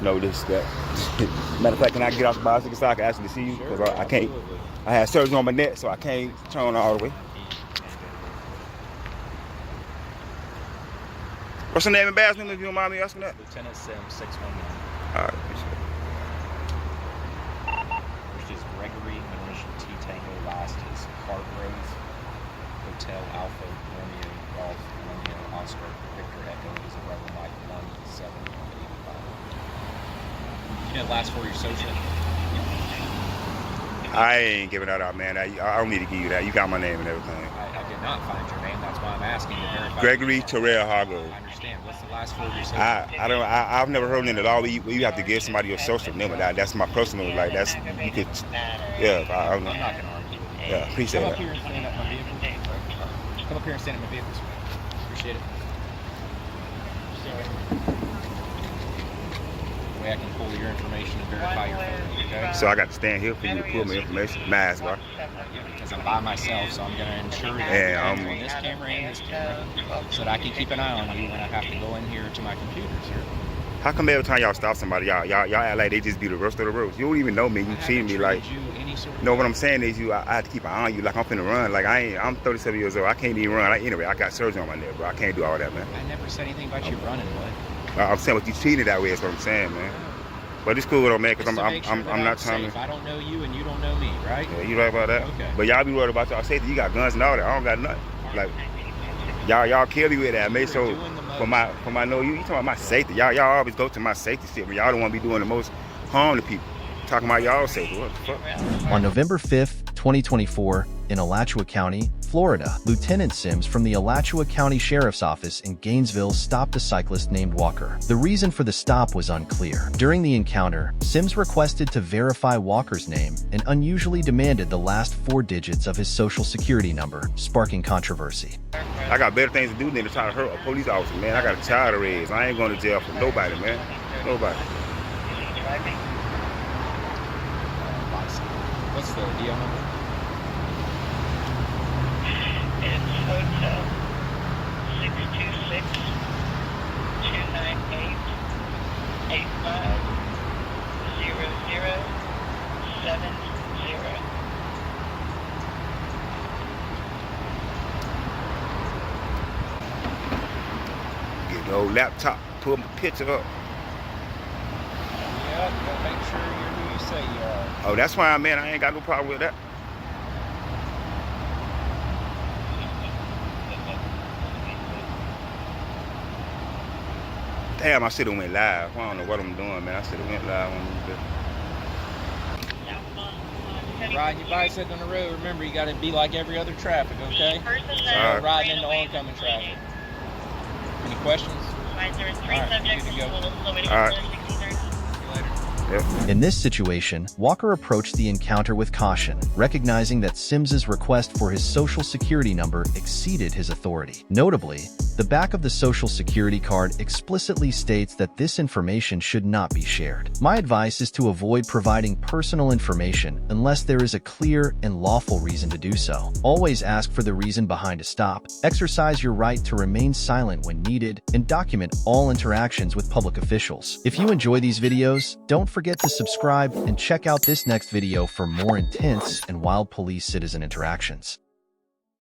No, this, that. Matter of fact, can I get off the bicycle so I can actually see you? Because I can't. Absolutely. I had surgery on my neck, so I can't turn all the way. What's your name and badge number if you don't mind me asking that? Lieutenant Sims 619. All right, appreciate it. Which is Gregory, initial T Tango, last is Hargrove, Hotel Alpha, Romeo, Golf, Romeo, Oscar, Victor Echo is a Rebel Mike 1785. You know, last for your social. I ain't giving that out, man. I don't need to give you that. You got my name and everything. I did not find your name. That's why I'm asking to verify. Gregory Terrell Hargrove. I understand. What's the last four of your social? I've never heard in the law where you have to give somebody your social number. That's my personal, like, that's, you could, yeah. I'm not going to argue with you. Yeah, appreciate Come that. up here and stand up my vehicle. Come up here and stand up my vehicle. Appreciate it. That way I can pull your information and verify your phone, okay? So I got to stand here for you to pull my information. Mask, right? Because I'm by myself, so I'm going to ensure that Yeah, I'm on this camera and this camera, so that I can keep an eye on you when I have to go in here to my computers here. How come every time y'all stop somebody, y'all act like they just be the rest of the roads? You don't even know me. You treating me like. No, what I'm saying is I have to keep an eye on you like I'm finna run. Like I'm 37 years old. I can't even run. Anyway, I got surgery on my neck, bro. I can't do all that, man. I never said anything about you running, bud. I'm saying what you treated that way is what I'm saying, man. But it's cool though, man, because I'm not trying to. I don't know you and you don't know me, right? Yeah, you right about that. Okay. But y'all be worried about y'all safety. You got guns and all that. I don't got nothing. Like y'all kill me with that. I made sure for my know you talking about my safety. Y'all always go to my safety shit, but y'all don't want to be doing the most harm to people. Talking about y'all safety. What the fuck? On November 5th, 2024, in Alachua County, Florida, Lieutenant Sims from the Alachua County Sheriff's Office in Gainesville stopped a cyclist named Walker. The reason for the stop was unclear. During the encounter, Sims requested to verify Walker's name and unusually demanded the last 4 digits of his social security number, sparking controversy. I got better things to do than to try to hurt a police officer, man. I got a child to raise. I ain't going to jail for nobody, man. Nobody. What's the deal number? It's Hotel 626 298 850070. Get the old laptop, pull my picture up. Yeah, you gotta make sure you're who you say you are. Oh, that's why, man. I ain't got no problem with that. Damn, I should have went live. I don't know what I'm doing, man. I should have went live on this. Riding your bicycle on the road, remember you gotta be like every other traffic, okay? Riding into oncoming traffic. Any questions? There's 3 All right, subjects good to go. still waiting All right. for 1630. In this situation, Walker approached the encounter with caution, recognizing that Sims's request for his social security number exceeded his authority. Notably, the back of the social security card explicitly states that this information should not be shared. My advice is to avoid providing personal information unless there is a clear and lawful reason to do so. Always ask for the reason behind a stop, exercise your right to remain silent when needed, and document all interactions with public officials. If you enjoy these videos, don't forget to subscribe and check out this next video for more intense and wild police-citizen interactions.